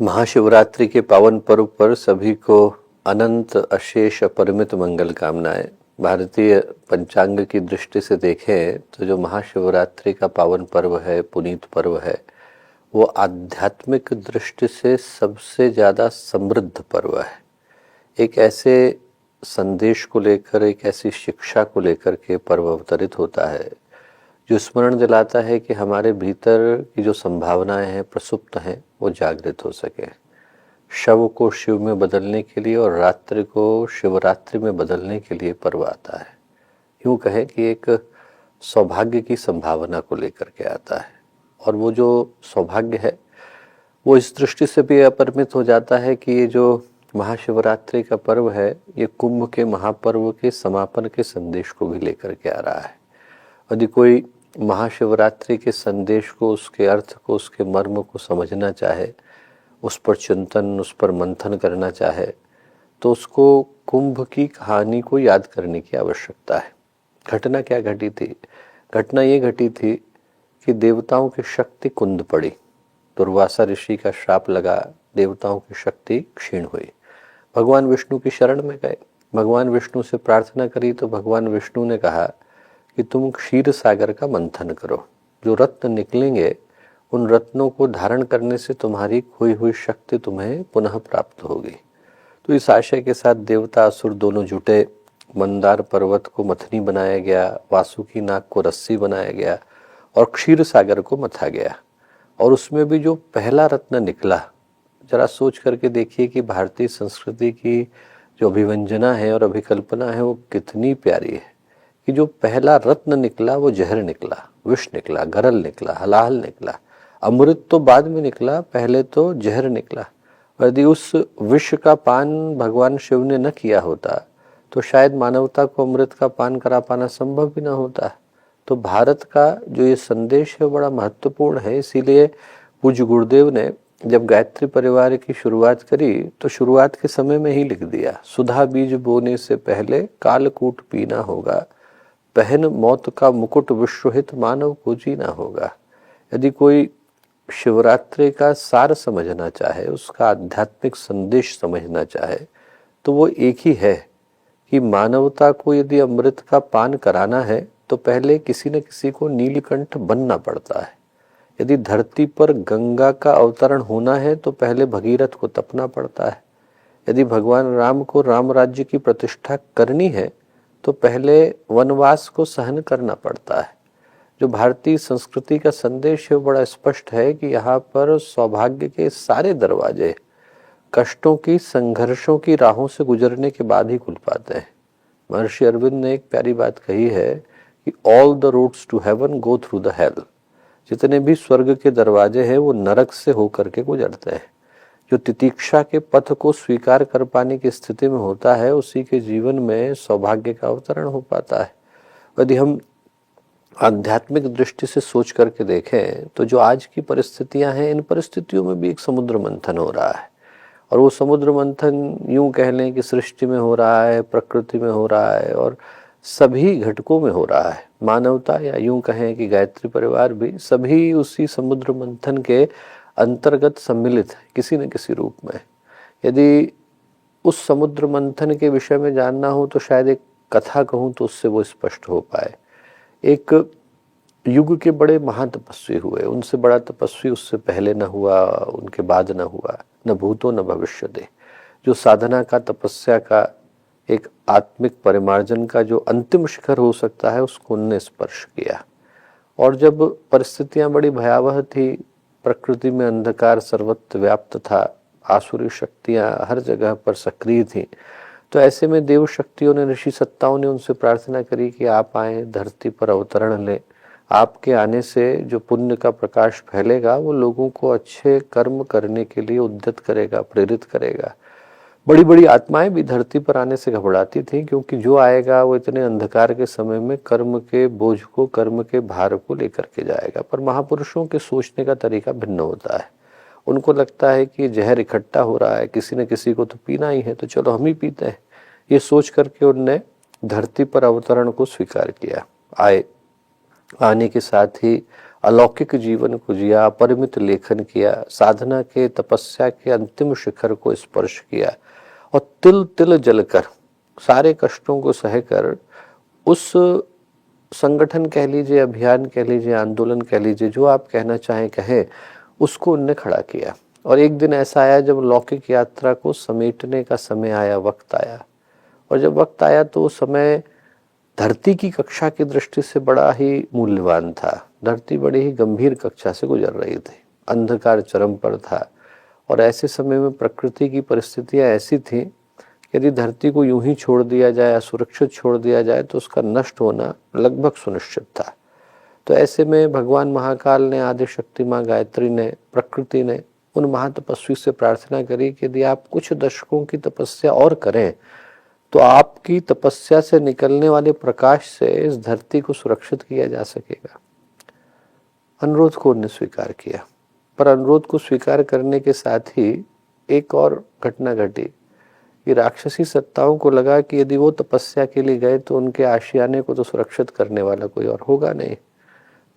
महाशिवरात्रि के पावन पर्व पर सभी को अनंत अशेष अपरिमित मंगल कामनाएं। भारतीय पंचांग की दृष्टि से देखें तो जो महाशिवरात्रि का पावन पर्व है, पुनीत पर्व है, वो आध्यात्मिक दृष्टि से सबसे ज़्यादा समृद्ध पर्व है। एक ऐसे संदेश को लेकर, एक ऐसी शिक्षा को लेकर के पर्व अवतरित होता है जो स्मरण दिलाता है कि हमारे भीतर की जो संभावनाएं हैं, प्रसुप्त हैं, वो जागृत हो सके। शव को शिव में बदलने के लिए और रात्रि को शिवरात्रि में बदलने के लिए पर्व आता है। यूँ कहें कि एक सौभाग्य की संभावना को लेकर के आता है, और वो जो सौभाग्य है वो इस दृष्टि से भी अपरिमित हो जाता है कि ये जो महाशिवरात्रि का पर्व है, ये कुंभ के महापर्व के समापन के संदेश को भी लेकर के आ रहा है। यदि कोई महाशिवरात्रि के संदेश को, उसके अर्थ को, उसके मर्म को समझना चाहे, उस पर चिंतन, उस पर मंथन करना चाहे, तो उसको कुंभ की कहानी को याद करने की आवश्यकता है। घटना क्या घटी थी? घटना ये घटी थी कि देवताओं की शक्ति कुंद पड़ी। दुर्वासा ऋषि का श्राप लगा, देवताओं की शक्ति क्षीण हुई। भगवान विष्णु की शरण में गए, भगवान विष्णु से प्रार्थना करी तो भगवान विष्णु ने कहा कि तुम क्षीर सागर का मंथन करो, जो रत्न निकलेंगे उन रत्नों को धारण करने से तुम्हारी खोई हुई शक्ति तुम्हें पुनः प्राप्त होगी। तो इस आशय के साथ देवता असुर दोनों जुटे। मंदार पर्वत को मथनी बनाया गया, वासुकी नाग को रस्सी बनाया गया और क्षीर सागर को मथा गया। और उसमें भी जो पहला रत्न निकला, जरा सोच करके देखिए कि भारतीय संस्कृति की जो अभिव्यंजना है और अभिकल्पना है वो कितनी प्यारी है कि जो पहला रत्न निकला वो जहर निकला, विष निकला, गरल निकला, हलाहल निकला। अमृत तो बाद में निकला, पहले तो जहर निकला। यदि उस विष का पान भगवान शिव ने न किया होता तो शायद मानवता को अमृत का पान करा पाना संभव भी न होता। तो भारत का जो ये संदेश है बड़ा महत्वपूर्ण है। इसीलिए पूज्य गुरुदेव ने जब गायत्री परिवार की शुरुआत करी तो शुरुआत के समय में ही लिख दिया, सुधा बीज बोने से पहले कालकूट पीना होगा, पहन मौत का मुकुट विश्वहित मानव को जीना होगा। यदि कोई शिवरात्रि का सार समझना चाहे, उसका आध्यात्मिक संदेश समझना चाहे, तो वो एक ही है कि मानवता को यदि अमृत का पान कराना है तो पहले किसी न किसी को नीलकंठ बनना पड़ता है। यदि धरती पर गंगा का अवतरण होना है तो पहले भगीरथ को तपना पड़ता है। यदि भगवान राम को राम राज्य की प्रतिष्ठा करनी है तो पहले वनवास को सहन करना पड़ता है। जो भारतीय संस्कृति का संदेश है बड़ा स्पष्ट है कि यहाँ पर सौभाग्य के सारे दरवाजे कष्टों की, संघर्षों की राहों से गुजरने के बाद ही खुल पाते हैं। महर्षि अरविंद ने एक प्यारी बात कही है कि all the roads to heaven go through the hell. जितने भी स्वर्ग के दरवाजे हैं वो नरक से होकर के गुजरते हैं। जो तितीक्षा के पथ को स्वीकार कर पाने की स्थिति में होता है उसी के जीवन में सौभाग्य का अवतरण हो पाता है। यदि हम आध्यात्मिक दृष्टि से सोच करके देखें तो जो आज की परिस्थितियां हैं, इन परिस्थितियों में भी एक समुद्र मंथन हो रहा है। और वो समुद्र मंथन यूं कह लें कि सृष्टि में हो रहा है, प्रकृति में हो रहा है और सभी घटकों में हो रहा है। मानवता, या यूं कहें कि गायत्री परिवार भी, सभी उसी समुद्र मंथन के अंतर्गत सम्मिलित है किसी न किसी रूप में। यदि उस समुद्र मंथन के विषय में जानना हो तो शायद एक कथा कहूँ तो उससे वो स्पष्ट हो पाए। एक युग के बड़े महातपस्वी हुए, उनसे बड़ा तपस्वी उससे पहले न हुआ, उनके बाद न हुआ, न भूतो न भविष्यते। जो साधना का, तपस्या का, एक आत्मिक परिमार्जन का जो अंतिम शिखर हो सकता है उसको उनने स्पर्श किया। और जब परिस्थितियां बड़ी भयावह थी, प्रकृति में अंधकार सर्वत्र व्याप्त था, आसुरी शक्तियां हर जगह पर सक्रिय थी, तो ऐसे में देव शक्तियों ने, ऋषि सत्ताओं ने उनसे प्रार्थना करी कि आप आए, धरती पर अवतरण लें। आपके आने से जो पुण्य का प्रकाश फैलेगा वो लोगों को अच्छे कर्म करने के लिए उद्यत करेगा, प्रेरित करेगा। बड़ी बड़ी आत्माएं भी धरती पर आने से घबराती थी, क्योंकि जो आएगा वो इतने अंधकार के समय में कर्म के बोझ को, कर्म के भार को लेकर के जाएगा। पर महापुरुषों के सोचने का तरीका भिन्न होता है। उनको लगता है कि जहर इकट्ठा हो रहा है, किसी न किसी को तो पीना ही है, तो चलो हम ही पीते हैं। ये सोच करके उनने धरती पर अवतरण को स्वीकार किया। आने के साथ ही अलौकिक जीवन को जिया, अपरिमित लेखन किया, साधना के तपस्या के अंतिम शिखर को स्पर्श किया और तिल तिल जलकर सारे कष्टों को सहकर उस संगठन कह लीजिए, अभियान कह लीजिए, आंदोलन कह लीजिए, जो आप कहना चाहें कहें, उसको उनने खड़ा किया। और एक दिन ऐसा आया जब लौकिक यात्रा को समेटने का समय आया, वक्त आया। और जब वक्त आया तो वो समय धरती की कक्षा की दृष्टि से बड़ा ही मूल्यवान था। धरती बड़ी ही गंभीर कक्षा से गुजर रही थी, अंधकार चरम पर था। और ऐसे समय में प्रकृति की परिस्थितियां ऐसी थीं, यदि धरती को यूं ही छोड़ दिया जाए, असुरक्षित छोड़ दिया जाए, तो उसका नष्ट होना लगभग सुनिश्चित था। तो ऐसे में भगवान महाकाल ने, आदि शक्ति माँ गायत्री ने, प्रकृति ने उन महातपस्वी से प्रार्थना करी कि यदि आप कुछ दशकों की तपस्या और करें तो आपकी तपस्या से निकलने वाले प्रकाश से इस धरती को सुरक्षित किया जा सकेगा। अनुरोध को उन्होंने स्वीकार किया, पर अनुरोध को स्वीकार करने के साथ ही एक और घटना घटी कि राक्षसी सत्ताओं को लगा कि यदि वो तपस्या के लिए गए तो उनके आशियाने को तो सुरक्षित करने वाला कोई और होगा नहीं,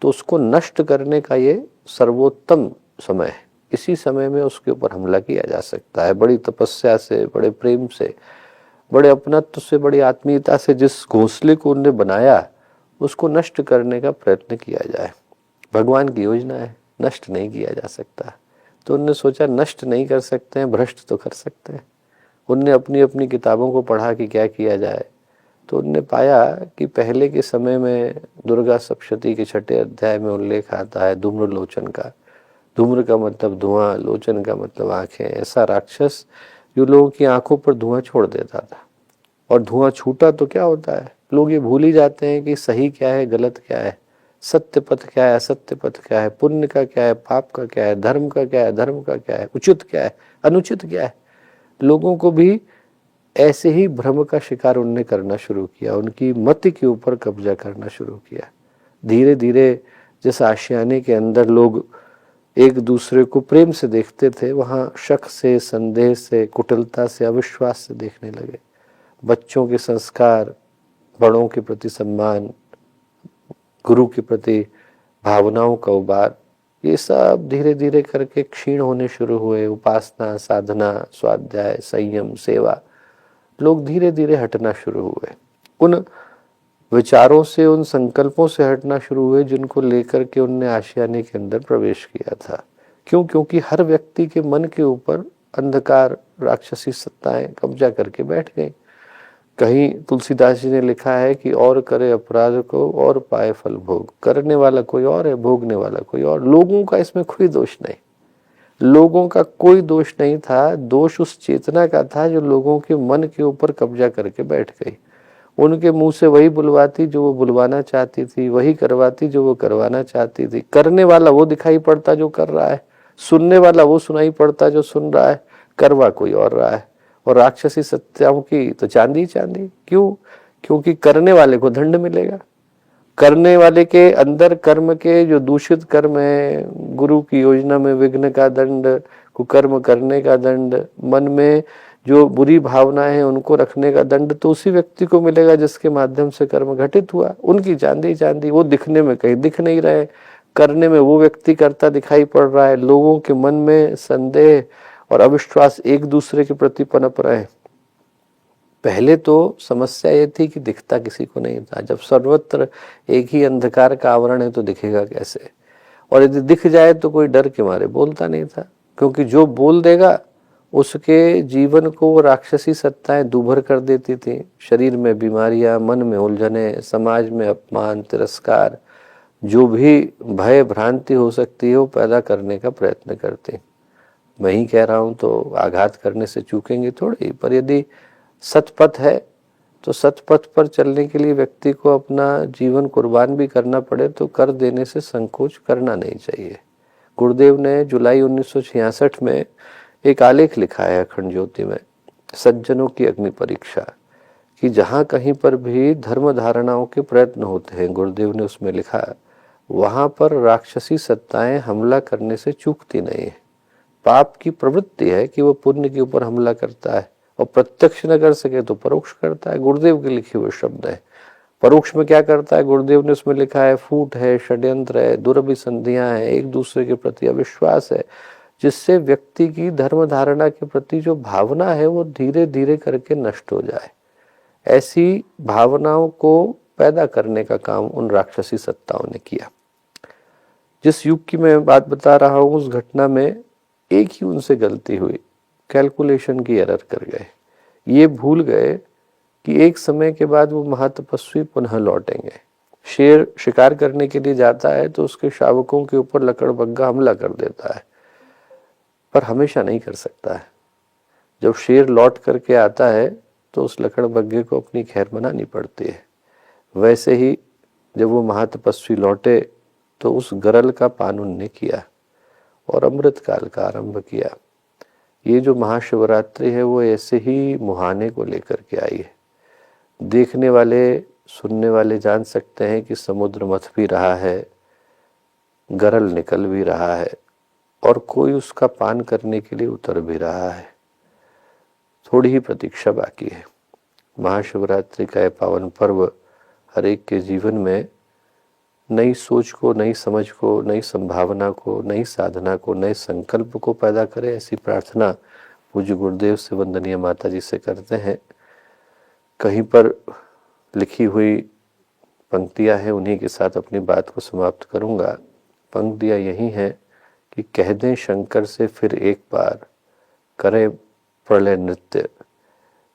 तो उसको नष्ट करने का ये सर्वोत्तम समय है। इसी समय में उसके ऊपर हमला किया जा सकता है। बड़ी तपस्या से, बड़े प्रेम से, बड़े अपनत्व से, बड़ी आत्मीयता से जिस घोंसले को उन्होंने बनाया, उसको नष्ट करने का प्रयत्न किया जाए। भगवान की योजना है, नष्ट नहीं किया जा सकता। तो उन्होंने सोचा नष्ट नहीं कर सकते हैं, भ्रष्ट तो कर सकते हैं। उनने अपनी अपनी किताबों को पढ़ा कि क्या किया जाए। तो उनने पाया कि पहले के समय में दुर्गा सप्तशती के 6 अध्याय में उल्लेख आता है धूम्र लोचन का। धूम्र का मतलब धुआं, लोचन का मतलब आंखें। ऐसा राक्षस जो लोगों की आंखों पर धुआं छोड़ देता था। और धुआं छूटा तो क्या होता है, लोग ये भूल ही जाते हैं कि सही क्या है, गलत क्या है, सत्य पथ क्या है, असत्य पथ क्या है, पुण्य का क्या है, पाप का क्या है, धर्म का क्या है, धर्म का क्या है, उचित क्या है, अनुचित क्या है। लोगों को भी ऐसे ही भ्रम का शिकार उनने करना शुरू किया, उनकी मति के ऊपर कब्जा करना शुरू किया। धीरे धीरे जिस आशियाने के अंदर लोग एक दूसरे को प्रेम से देखते थे, वहां शक से, संदेह से, कुटिलता से, अविश्वास से देखने लगे। बच्चों के संस्कार, बड़ों के प्रति सम्मान, गुरु के प्रति भावनाओं का उबार, ये सब धीरे धीरे करके क्षीण होने शुरू हुए। उपासना, साधना, स्वाध्याय, संयम, सेवा, लोग धीरे धीरे हटना शुरू हुए। उन विचारों से, उन संकल्पों से हटना शुरू हुए जिनको लेकर के उनने आशियाने के अंदर प्रवेश किया था। क्यों? क्योंकि हर व्यक्ति के मन के ऊपर अंधकार, राक्षसी सत्ताएं कब्जा करके बैठ गई। कहीं तुलसीदास जी ने लिखा है कि और करे अपराध को और पाए फल भोग। करने वाला कोई और है, भोगने वाला कोई और। लोगों का इसमें कोई दोष नहीं, लोगों का कोई दोष नहीं था। दोष उस चेतना का था जो लोगों के मन के ऊपर कब्जा करके बैठ गई। उनके मुंह से वही बुलवाती जो वो बुलवाना चाहती थी, वही करवाती जो वो करवाना चाहती थी। करने वाला वो दिखाई पड़ता जो कर रहा है, सुनने वाला वो सुनाई पड़ता जो सुन रहा है, करवा कोई और रहा है। और राक्षसी सत्याओं की तो चांदी चांदी। क्यों? क्योंकि करने वाले को दंड मिलेगा। करने वाले के अंदर कर्म के जो दूषित कर्म है, गुरु की योजना में विघ्न का दंड, कुकर्म करने का दंड, मन में जो बुरी भावनाएं हैं उनको रखने का दंड तो उसी व्यक्ति को मिलेगा जिसके माध्यम से कर्म घटित हुआ। उनकी चांदी चांदी, वो दिखने में कहीं दिख नहीं रहे, करने में वो व्यक्ति करता दिखाई पड़ रहा है। लोगों के मन में संदेह और अविश्वास एक दूसरे के प्रति पनप रहे। पहले तो समस्या ये थी कि दिखता किसी को नहीं था। जब सर्वत्र एक ही अंधकार का आवरण है तो दिखेगा कैसे? और यदि दिख जाए तो कोई डर के मारे बोलता नहीं था, क्योंकि जो बोल देगा उसके जीवन को वो राक्षसी सत्ताएं दूभर कर देती थी। शरीर में बीमारियां, मन में उलझने, समाज में अपमान, तिरस्कार, जो भी भय भ्रांति हो सकती है वो पैदा करने का प्रयत्न करते। मैं ही कह रहा हूं तो आघात करने से चूकेंगे थोड़ी, पर यदि सतपथ है तो सतपथ पर चलने के लिए व्यक्ति को अपना जीवन कुर्बान भी करना पड़े तो कर देने से संकोच करना नहीं चाहिए। गुरुदेव ने जुलाई 1966 में एक आलेख लिखा है अखंड ज्योति में, सज्जनों की अग्नि परीक्षा, कि जहां कहीं पर भी धर्म धारणाओं के प्रयत्न होते हैं, गुरुदेव ने उसमें लिखा, वहां पर राक्षसी सत्ताएं हमला करने से चूकती नहीं है। पाप की प्रवृत्ति है कि वो पुण्य के ऊपर हमला करता है, और प्रत्यक्ष न कर सके तो परोक्ष करता है। गुरुदेव के लिखे हुए शब्द है। परोक्ष में क्या करता है, गुरुदेव ने उसमें लिखा है, फूट है, षड्यंत्र है, दुरभिसंधियां हैं, एक दूसरे के प्रति अविश्वास है, जिससे व्यक्ति की धर्म धारणा के प्रति जो भावना है वो धीरे धीरे करके नष्ट हो जाए। ऐसी भावनाओं को पैदा करने का काम उन राक्षसी सत्ताओं ने किया। जिस युग की मैं बात बता रहा हूं, उस घटना में एक ही उनसे गलती हुई, कैलकुलेशन की एरर कर गए। ये भूल गए कि एक समय के बाद वो महातपस्वी पुनः लौटेंगे। शेर शिकार करने के लिए जाता है तो उसके शावकों के ऊपर लकड़बग्गा हमला कर देता है, पर हमेशा नहीं कर सकता है। जब शेर लौट करके आता है तो उस लकड़बग्गे को अपनी खैर मनानी पड़ती है। वैसे ही जब वो महातपस्वी लौटे तो उस गरल का पान उनने किया और अमृत काल का आरंभ किया। ये जो महाशिवरात्रि है वो ऐसे ही मुहाने को लेकर के आई है। देखने वाले सुनने वाले जान सकते हैं कि समुद्र मथ भी रहा है, गरल निकल भी रहा है और कोई उसका पान करने के लिए उतर भी रहा है। थोड़ी ही प्रतीक्षा बाकी है। महाशिवरात्रि का यह पावन पर्व हर एक के जीवन में नई सोच को, नई समझ को, नई संभावना को, नई साधना को, नए संकल्प को पैदा करे, ऐसी प्रार्थना पूज्य गुरुदेव से वंदनीय माता जी से करते हैं। कहीं पर लिखी हुई पंक्तियां हैं, उन्हीं के साथ अपनी बात को समाप्त करूंगा। पंक्तियां यही हैं कि कह दें शंकर से फिर एक बार, करें प्रलय नृत्य।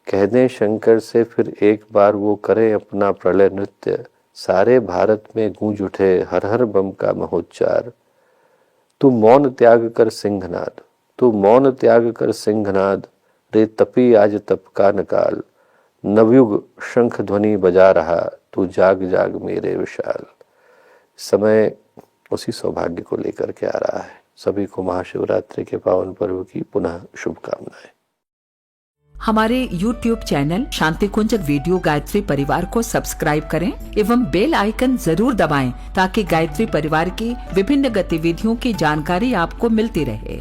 कह दें शंकर से फिर एक बार, वो करें अपना प्रलय नृत्य। सारे भारत में गूंज उठे हर हर बम का महोच्चार। तू मौन त्याग कर सिंहनाद, तू मौन त्याग कर सिंहनाद। रे तपी आज तप का नकाल, नवयुग शंख ध्वनि बजा रहा। तू जाग जाग मेरे विशाल। समय उसी सौभाग्य को लेकर के आ रहा है। सभी को महाशिवरात्रि के पावन पर्व की पुनः शुभकामनाएं। हमारे YouTube चैनल शांति कुंज वीडियो गायत्री परिवार को सब्सक्राइब करें एवं बेल आइकन जरूर दबाएं ताकि गायत्री परिवार की विभिन्न गतिविधियों की जानकारी आपको मिलती रहे।